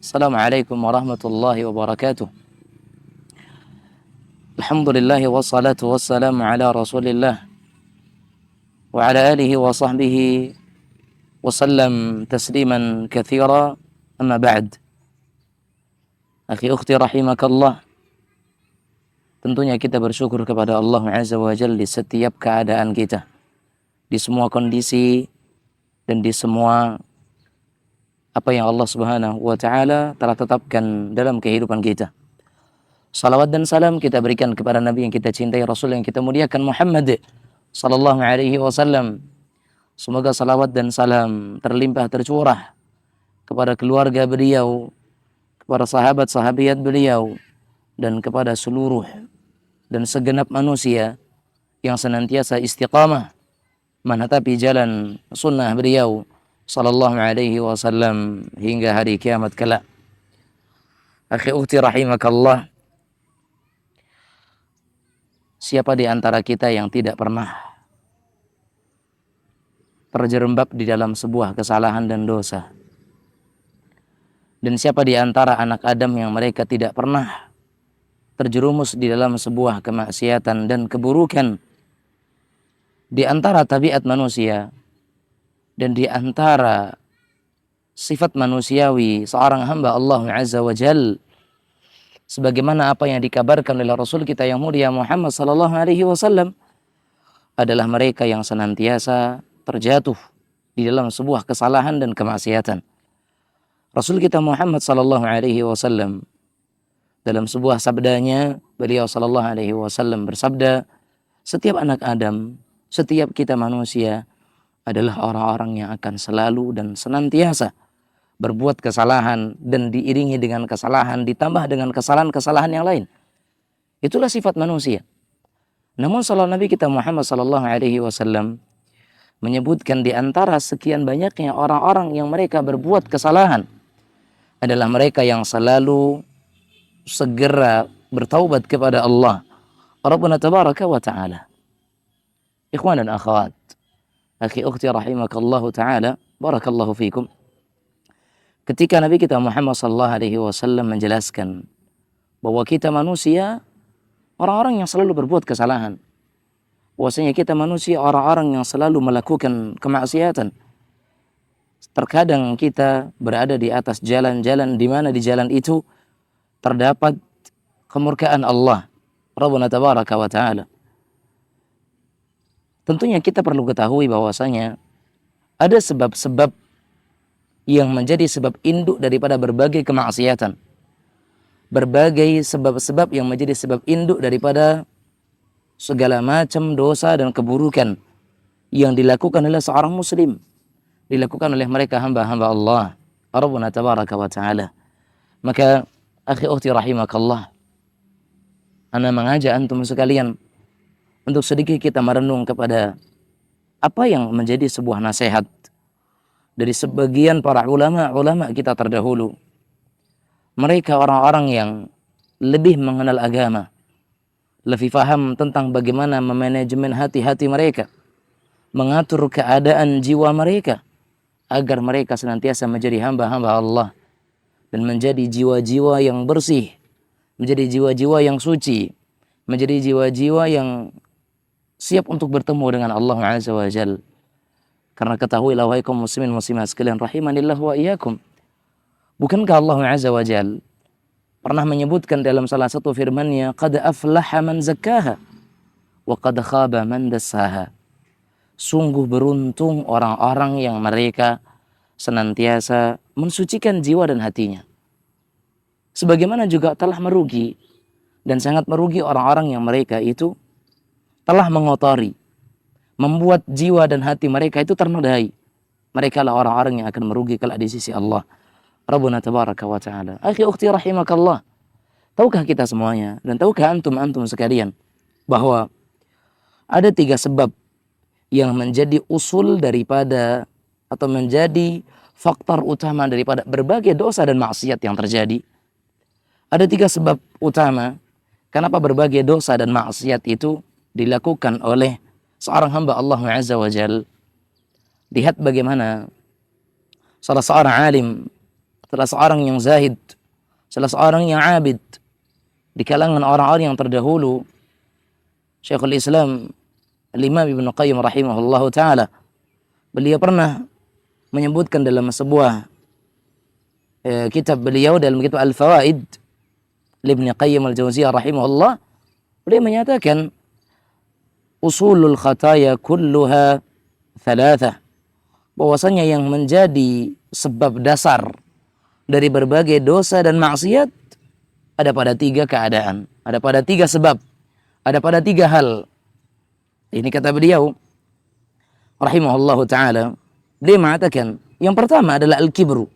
Assalamualaikum warahmatullahi wabarakatuh. Alhamdulillah wassalatu wassalamu ala Rasulillah wa ala alihi wa sahbihi wa sallam tasliman katsira. Amma ba'd. Akhi ukhti rahimakallah. Tentunya kita bersyukur kepada Allah Azza wa Jalla di setiap keadaan kita, di semua kondisi dan di semua apa yang Allah Subhanahu wa taala telah tetapkan dalam kehidupan kita. Salawat dan salam kita berikan kepada Nabi yang kita cintai, Rasul yang kita muliakan, Muhammad sallallahu alaihi wasallam. Semoga salawat dan salam terlimpah tercurah kepada keluarga beliau, kepada sahabat-sahabat beliau, dan kepada seluruh dan segenap manusia yang senantiasa istiqamah menatapi jalan sunnah beliau sallallahu alaihi wasallam hingga hari kiamat kelak. Akhi ukhti rahimakallah, siapa di antara kita yang tidak pernah terjerembab di dalam sebuah kesalahan dan dosa? Dan siapa di antara anak Adam yang mereka tidak pernah terjerumus di dalam sebuah kemaksiatan dan keburukan? Di antara tabiat manusia dan di antara sifat manusiawi seorang hamba Allah Azza wa Jal, sebagaimana apa yang dikabarkan oleh Rasul kita yang mulia Muhammad sallallahu alaihi wasallam, adalah mereka yang senantiasa terjatuh di dalam sebuah kesalahan dan kemaksiatan. Rasul kita Muhammad sallallahu alaihi wasallam dalam sebuah sabdanya, beliau sallallahu alaihi wasallam bersabda, setiap anak Adam, setiap kita manusia adalah orang-orang yang akan selalu dan senantiasa berbuat kesalahan dan diiringi dengan kesalahan ditambah dengan kesalahan-kesalahan yang lain. Itulah sifat manusia. Namun sallallahu Nabi kita Muhammad sallallahu alaihi wasallam menyebutkan di antara sekian banyaknya orang-orang yang mereka berbuat kesalahan adalah mereka yang selalu segera bertaubat kepada Allah Rabbuna tabaraka wa ta'ala. Ikhwan dan akhwat, akhi ukhti rahimakallahu ta'ala, barakallahu fikum. Ketika Nabi kita Muhammad sallallahu alaihi wasallam menjelaskan bahwa kita manusia orang-orang yang selalu berbuat kesalahan, bahwasanya kita manusia orang-orang yang selalu melakukan kemaksiatan. Terkadang kita berada di atas jalan-jalan di mana di jalan itu terdapat kemurkaan Allah Rabbuna tabaraka wa ta'ala. Tentunya kita perlu ketahui bahwasanya ada sebab-sebab yang menjadi sebab induk daripada berbagai kemaksiatan. Berbagai sebab-sebab yang menjadi sebab induk daripada segala macam dosa dan keburukan yang dilakukan oleh seorang muslim, dilakukan oleh mereka hamba-hamba Allah Rabbuna tabaraka wa ta'ala. Maka akhi ukhti rahimakallah, ana mengajak antum sekalian untuk sedikit kita merenung kepada apa yang menjadi sebuah nasihat dari sebagian para ulama kita terdahulu. Mereka orang-orang yang lebih mengenal agama, lebih paham tentang bagaimana memanajemen hati-hati mereka, mengatur keadaan jiwa mereka agar mereka senantiasa menjadi hamba-hamba Allah dan menjadi jiwa-jiwa yang bersih, menjadi jiwa-jiwa yang suci, menjadi jiwa-jiwa yang siap untuk bertemu dengan Allah Azza wa Jal. Karena ketahuilah wahai kaum muslimin muslimat sekalian rahimanillah wa iyyakum, bukankah Allah Azza wa Jal pernah menyebutkan dalam salah satu firman-Nya, qad aflaha man zakkaha wa qad khaba man dassaha. Sungguh beruntung orang-orang yang mereka senantiasa mensucikan jiwa dan hatinya. Sebagaimana juga telah merugi dan sangat merugi orang-orang yang mereka itu telah mengotori, membuat jiwa dan hati mereka itu ternodai. Mereka lah orang-orang yang akan merugi kelak di sisi Allah Rabbuna tabaraka wa ta'ala. Akhi ukhti rahimakallah, tahukah kita semuanya dan tahukah antum sekalian bahwa ada 3 sebab yang menjadi usul daripada atau menjadi faktor utama daripada berbagai dosa dan maksiat yang terjadi. Ada 3 sebab utama kenapa berbagai dosa dan maksiat itu dilakukan oleh seorang hamba Allah Azza wa Jal. Lihat bagaimana salah seorang alim salah seorang yang zahid, salah seorang yang abid di kalangan orang-orang yang terdahulu, Syekhul Islam Al-Imam Ibnu Qayyim rahimahullahu taala, beliau pernah menyebutkan dalam sebuah kitab beliau, dalam kitab Al-Fawaid Ibnu Qayyim Al-Jauziyah rahimahullah, beliau menyatakan usulul khataya kulluha thalathah, bahwasanya yang menjadi sebab dasar dari berbagai dosa dan maksiat ada pada 3 keadaan, ada pada 3 sebab, ada pada 3 hal. Ini kata beliau rahimahullahu taala, beliau mengatakan yang pertama adalah al-kibru.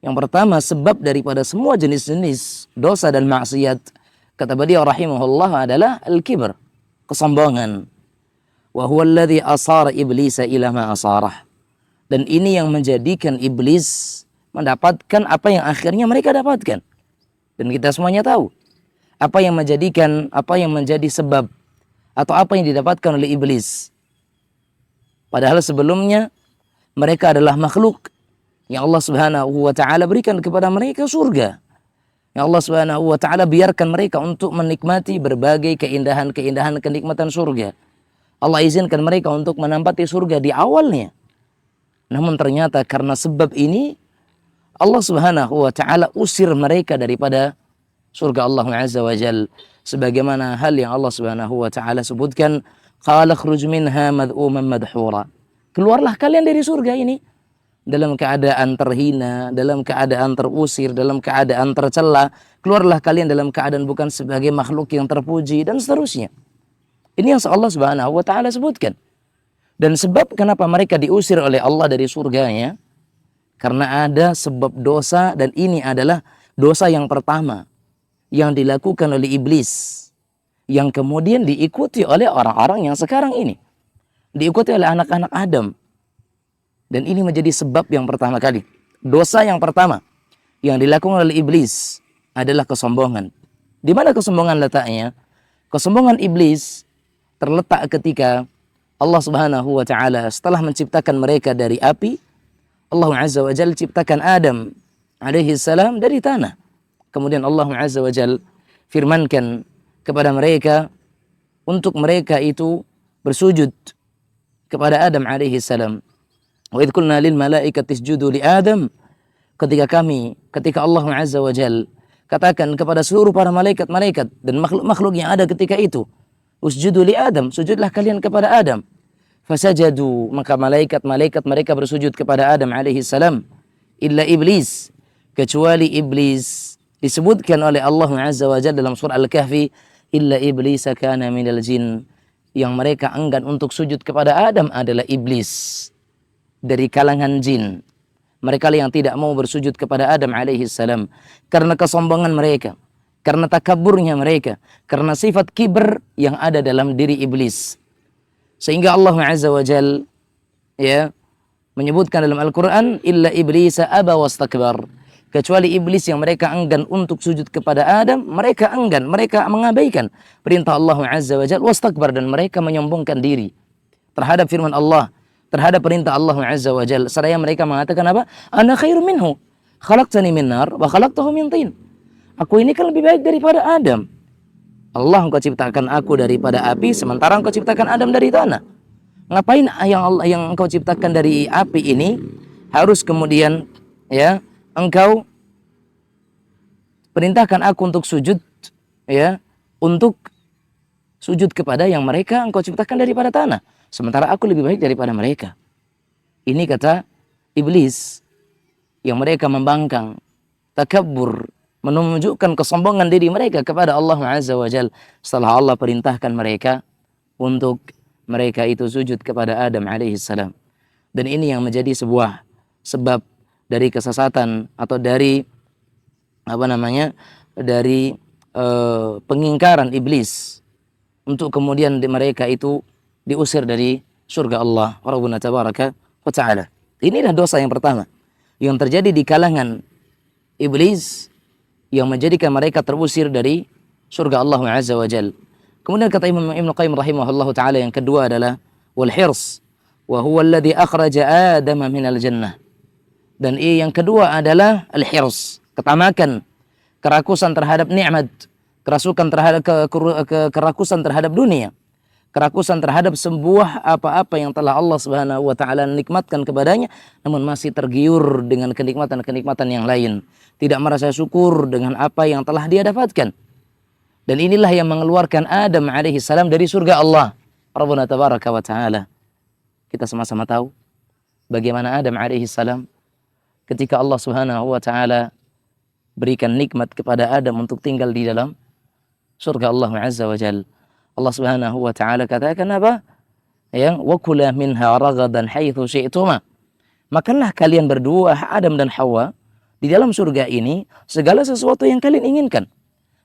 Yang pertama sebab daripada semua jenis-jenis dosa dan maksiat, kata beliau rahimahullah, adalah al-kibr, kesombongan. Wa huwa alladhi asara iblisa ila ma asarah. Dan ini yang menjadikan iblis mendapatkan apa yang akhirnya mereka dapatkan. Dan kita semuanya tahu apa yang menjadi sebab atau apa yang didapatkan oleh iblis. Padahal sebelumnya mereka adalah makhluk yang Allah Subhanahu wa taala berikan kepada mereka surga. Yang Allah Subhanahu wa taala biarkan mereka untuk menikmati berbagai keindahan-keindahan kenikmatan surga. Allah izinkan mereka untuk menempati surga di awalnya. Namun ternyata karena sebab ini Allah Subhanahu wa taala usir mereka daripada surga Allah Azza wa Jal, sebagaimana hal yang Allah Subhanahu wa taala sebutkan, qala khruj minha mad'uman madhura. Keluarlah kalian dari surga ini dalam keadaan terhina, dalam keadaan terusir, dalam keadaan tercela. Keluarlah kalian dalam keadaan bukan sebagai makhluk yang terpuji, dan seterusnya. Ini yang Allah Subhanahu wa taala sebutkan. Dan sebab kenapa mereka diusir oleh Allah dari surganya, karena ada sebab dosa, dan ini adalah dosa yang pertama yang dilakukan oleh iblis, yang kemudian diikuti oleh orang-orang yang sekarang ini, diikuti oleh anak-anak Adam. Dan ini menjadi sebab yang pertama kali. Dosa yang pertama yang dilakukan oleh iblis adalah kesombongan. Di mana kesombongan letaknya? Kesombongan iblis terletak ketika Allah Subhanahu wa taala setelah menciptakan mereka dari api, Allah Azza wa Jalla ciptakan Adam alaihi salam dari tanah. Kemudian Allah Azza wa Jalla firmankan kepada mereka untuk mereka itu bersujud kepada Adam alaihi salam. Wa idh qulna lil malaikati isjudu li Adam. Ketika Allah Azza wa Jalla katakan kepada seluruh para malaikat-malaikat dan makhluk-makhluk yang ada ketika itu, usjudu li Adam, sujudlah kalian kepada Adam. Fasajadu, maka malaikat-malaikat mereka bersujud kepada Adam alaihi salam, illa iblis, kecuali iblis. Disebutkan oleh Allah Azza wa Jalla dalam surah Al-Kahfi, illa iblis kana minal jin. Yang mereka enggan untuk sujud kepada Adam adalah iblis dari kalangan jin. Mereka yang tidak mau bersujud kepada Adam alaihi salam karena kesombongan mereka, karena takaburnya mereka, karena sifat kibr yang ada dalam diri iblis. Sehingga Allah Azza wa Jal menyebutkan dalam Al-Quran, illa iblisa aba wastakbar, kecuali iblis yang mereka enggan untuk sujud kepada Adam, mereka enggan, mereka mengabaikan perintah Allah Azza wa Jal, wastakbar, dan mereka menyombongkan diri terhadap firman Allah, terhadap perintah Allah Azza wa Jal. Seraya mereka mengatakan apa? Ana khairu minhu, khalaqtani min nar wa khalaqtahu min tin. Aku ini kan lebih baik daripada Adam. Allah, engkau ciptakan aku daripada api, sementara engkau ciptakan Adam dari tanah. Ngapain yang engkau ciptakan dari api ini harus kemudian engkau perintahkan aku untuk sujud, untuk sujud kepada yang mereka engkau ciptakan daripada tanah, sementara aku lebih baik daripada mereka. Ini kata iblis yang mereka membangkang, takabur, menunjukkan kesombongan diri mereka kepada Allah Azza wa Jal setelah Allah perintahkan mereka untuk mereka itu sujud kepada Adam alaihi salam. Dan ini yang menjadi sebuah sebab dari kesesatan atau dari pengingkaran iblis untuk kemudian mereka itu diusir dari surga Allah Rabbuna tabaraka wa ta'ala. Inilah dosa yang pertama yang terjadi di kalangan iblis, yang menjadikan mereka terusir dari surga Allah Azza wa Jal. Kemudian kata Imam Ibnu Qayyim rahimahullahu taala, yang kedua adalah wal hirs, wa huwa alladhi akhraja Adam minal jannah. Dan yang kedua adalah al-hirs, ketamakan, kerakusan terhadap nikmat, kerakusan terhadap dunia, kerakusan terhadap sebuah apa-apa yang telah Allah Subhanahu wa taala nikmatkan kepadanya, namun masih tergiur dengan kenikmatan-kenikmatan yang lain, tidak merasa syukur dengan apa yang telah dia dapatkan. Dan inilah yang mengeluarkan Adam alaihi salam dari surga Allah Rabbuna tabaraka wa taala. Kita sama-sama tahu bagaimana Adam alaihi salam ketika Allah Subhanahu wa taala berikan nikmat kepada Adam untuk tinggal di dalam surga Allah Azza wa Jalla. Allah Subhanahu wa taala katakan apa? Ya, wa kula minha ragadan haitsu syi'tuma. Makanlah kalian berdua, Adam dan Hawa, di dalam surga ini segala sesuatu yang kalian inginkan,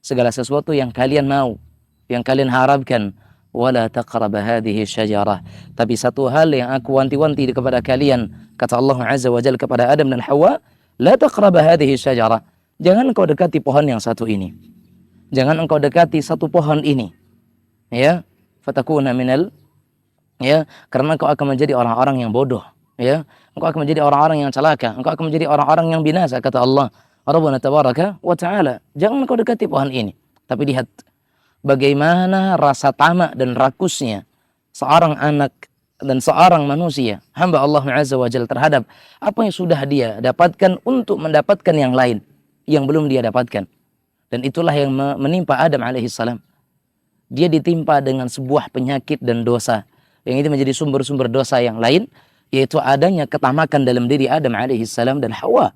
segala sesuatu yang kalian mau, yang kalian harapkan. Wala taqrab hadhihi syajarah. Tapi satu hal yang aku wanti-wanti kepada kalian, kata Allah Azza wa Jalla kepada Adam dan Hawa, la taqrab hadhihi syajarah. Jangan engkau dekati pohon yang satu ini. Jangan engkau dekati satu pohon ini. Ya, fatakuna minal, ya, karena engkau akan menjadi orang-orang yang bodoh, ya. Engkau akan menjadi orang-orang yang celaka, engkau akan menjadi orang-orang yang binasa, kata Allah Rabbuna tabaraka wa taala. Jangan engkau dekati pohon ini. Tapi lihat bagaimana rasa tamak dan rakusnya seorang anak dan seorang manusia, hamba Allah Azza wa Jalla, terhadap apa yang sudah dia dapatkan untuk mendapatkan yang lain yang belum dia dapatkan. Dan itulah yang menimpa Adam alaihi salam. Dia ditimpa dengan sebuah penyakit dan dosa yang itu menjadi sumber-sumber dosa yang lain, yaitu adanya ketamakan dalam diri Adam alaihi salam dan Hawa,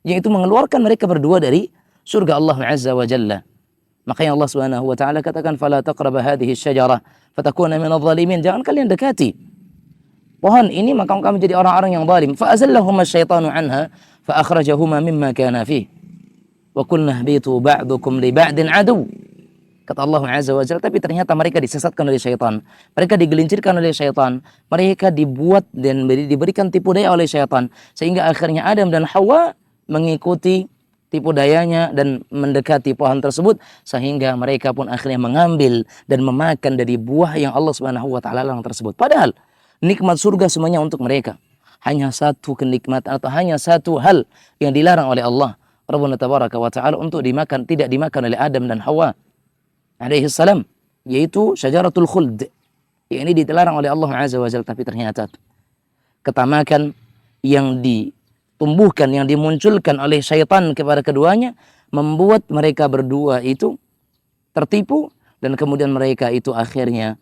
yang itu mengeluarkan mereka berdua dari surga Allah Azza wa Jalla. Makanya Allah Subhanahu wa taala katakan fala taqrab hadhihi syajarah fatakuna minadh dhalimin. Jangan kalian dekati pohon ini maka kamu menjadi orang-orang yang zalim. Fa azallahuma asyaitanu anha fa akhrajahuma mimma kana fihi wa qulna ihbitu ba'dukum li ba'din adu. Kata Allah Azza wa Jalla, tapi ternyata mereka disesatkan oleh syaitan, mereka digelincirkan oleh syaitan, mereka dibuat dan diberikan tipu daya oleh syaitan, sehingga akhirnya Adam dan Hawa mengikuti tipu dayanya dan mendekati pohon tersebut, sehingga mereka pun akhirnya mengambil dan memakan dari buah yang Allah Subhanahu wa taala larang tersebut. Padahal nikmat surga semuanya untuk mereka. Hanya satu kenikmatan atau hanya satu hal yang dilarang oleh Allah Rabbuna tabaraka wa taala untuk dimakan, tidak dimakan oleh Adam dan Hawa alaihi salam, yaitu syajaratul khuld. Yang ini dilarang oleh Allah Azza wa Jalla, tapi ternyata ketamakan yang ditumbuhkan, yang dimunculkan oleh syaitan kepada keduanya membuat mereka berdua itu tertipu, dan kemudian mereka itu akhirnya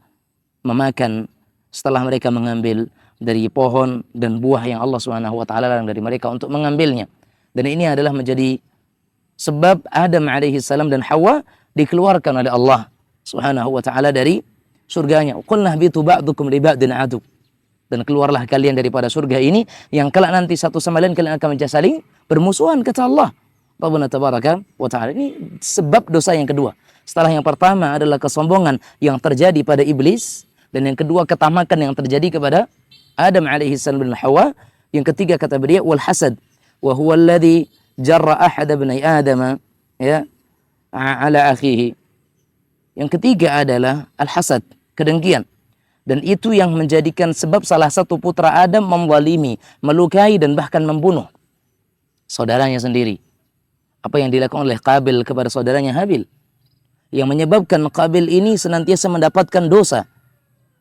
memakan setelah mereka mengambil dari pohon dan buah yang Allah Subhanahu wa taala larang dari mereka untuk mengambilnya. Dan ini adalah menjadi sebab Adam alaihi salam dan Hawa dikeluarkan oleh Allah Subhanahu wa taala dari surganya. Qulna bitu ba'dukum li ba'din adu. Dan keluarlah kalian daripada surga ini yang kelak nanti satu sama lain kalian akan menjadi saling bermusuhan, kata Allah Rabbuna tabaraka wa taala. Ini sebab dosa yang kedua. Setelah yang pertama adalah kesombongan yang terjadi pada iblis, dan yang kedua ketamakan yang terjadi kepada Adam alaihi salam dan Hawa. Yang ketiga kata beliau wal hasad wa huwa alladhi jarra ahad ibni Adam ya ala akhihi. Yang ketiga adalah al-hasad, kedengkian. Dan itu yang menjadikan sebab salah satu putra Adam menzalimi, melukai dan bahkan membunuh saudaranya sendiri. Apa yang dilakukan oleh Qabil kepada saudaranya Habil, yang menyebabkan Qabil ini senantiasa mendapatkan dosa.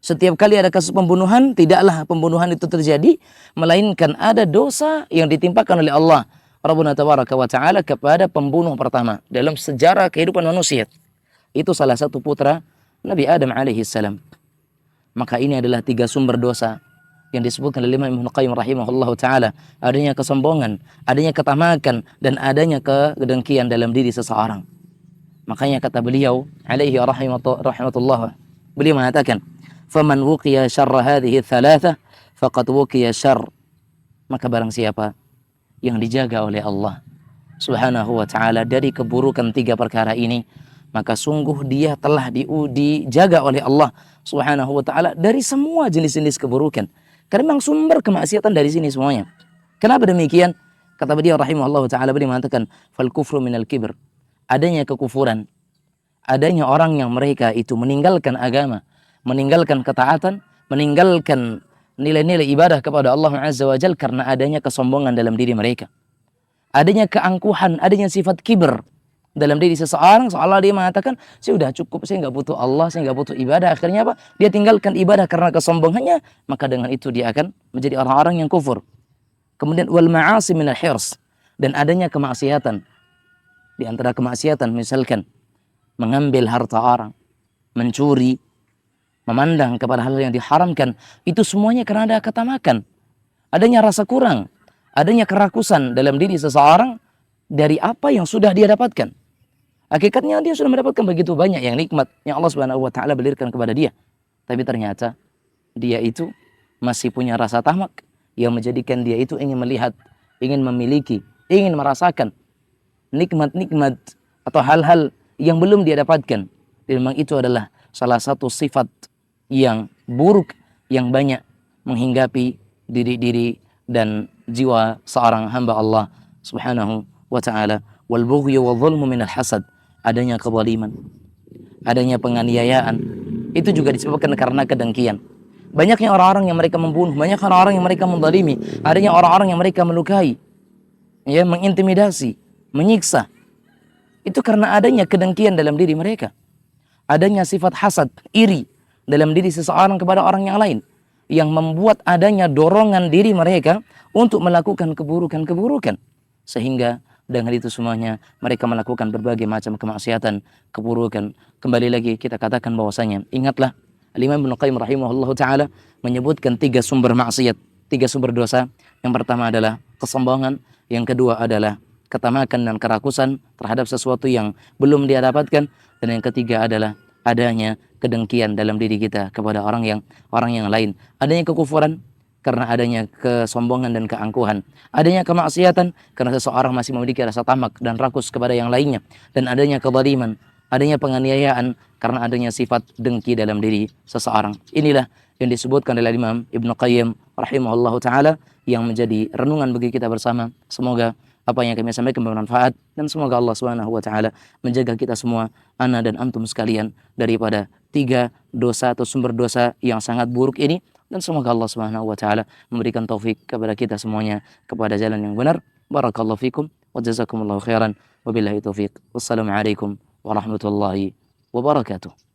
Setiap kali ada kasus pembunuhan, tidaklah pembunuhan itu terjadi, melainkan ada dosa yang ditimpakan oleh Allah Rabbuna tabaraka wa ta'ala kepada pembunuh pertama dalam sejarah kehidupan manusia. Itu salah satu putra Nabi Adam alaihi salam. Maka ini adalah tiga sumber dosa yang disebutkan oleh Imam Ibnu Qayyim rahimahullahu taala. Adanya kesombongan, adanya ketamakan, dan adanya kedengkian dalam diri seseorang. Makanya kata beliau alaihi rahmatullah, beliau mengatakan, "Faman wuqiya syarra hadhihi thalatha faqad wuqiya syarr." Maka barang siapa yang dijaga oleh Allah Subhanahu wa ta'ala dari keburukan tiga perkara ini, maka sungguh dia telah dijaga oleh Allah Subhanahu wa ta'ala dari semua jenis-jenis keburukan. Karena memang sumber kemaksiatan dari sini semuanya. Kenapa demikian? Kata beliau rahimahullah ta'ala, beliau mengatakan fal kufru minal kibr. Adanya kekufuran, adanya orang yang mereka itu meninggalkan agama, meninggalkan ketaatan, meninggalkan nilai-nilai ibadah kepada Allah Azza wa Jalla karena adanya kesombongan dalam diri mereka. Adanya keangkuhan, adanya sifat kibir dalam diri seseorang, seolah dia mengatakan, saya sudah cukup, saya nggak butuh Allah, saya nggak butuh ibadah. Akhirnya apa? Dia tinggalkan ibadah karena kesombongannya, maka dengan itu dia akan menjadi orang-orang yang kufur. Kemudian wal ma'asi minal hirs, dan adanya kemaksiatan. Di antara kemaksiatan misalkan mengambil harta orang, mencuri, memandang kepada hal yang diharamkan, itu semuanya karena ada ketamakan, adanya rasa kurang, adanya kerakusan dalam diri seseorang dari apa yang sudah dia dapatkan. Hakikatnya dia sudah mendapatkan begitu banyak yang nikmat yang Allah Subhanahu wa taala berikan kepada dia. Tapi ternyata dia itu masih punya rasa tamak yang menjadikan dia itu ingin melihat, ingin memiliki, ingin merasakan nikmat-nikmat atau hal-hal yang belum dia dapatkan. Dan memang itu adalah salah satu sifat yang buruk yang banyak menghinggapi diri-diri dan jiwa seorang hamba Allah Subhanahu wa taala. Wal bughyu wal zulmu minal hasad, adanya kezaliman, adanya penganiayaan, itu juga disebabkan karena kedengkian. Banyaknya orang-orang yang mereka membunuh, banyak orang-orang yang mereka menzalimi, adanya orang-orang yang mereka melukai, ya, mengintimidasi, menyiksa. Itu karena adanya kedengkian dalam diri mereka. Adanya sifat hasad, iri dalam diri seseorang kepada orang yang lain, yang membuat adanya dorongan diri mereka untuk melakukan keburukan-keburukan. Sehingga dengan itu semuanya mereka melakukan berbagai macam kemaksiatan, keburukan. Kembali lagi kita katakan bahwasanya, ingatlah Al-Imam Ibnu Qayyim rahimahullahu taala menyebutkan 3 sumber maksiat, 3 sumber dosa. Yang pertama adalah kesombongan, yang kedua adalah ketamakan dan kerakusan terhadap sesuatu yang belum dia dapatkan, dan yang ketiga adalah adanya kedengkian dalam diri kita kepada orang yang lain. Adanya kekufuran karena adanya kesombongan dan keangkuhan. Adanya kemaksiatan karena seseorang masih memiliki rasa tamak dan rakus kepada yang lainnya. Dan adanya kezaliman, adanya penganiayaan karena adanya sifat dengki dalam diri seseorang. Inilah yang disebutkan oleh Imam Ibnu Qayyim rahimahullahu taala yang menjadi renungan bagi kita bersama. Semoga apa yang kami sampaikan bermanfaat, dan semoga Allah Subhanahu wa taala menjaga kita semua, ana dan antum sekalian, daripada 3 dosa atau sumber dosa yang sangat buruk ini, dan semoga Allah Subhanahu wa taala memberikan taufik kepada kita semuanya kepada jalan yang benar. Barakallahu fikum wa jazakumullahu khairan, wabillahi taufiq. Wassalamualaikum warahmatullahi wabarakatuh.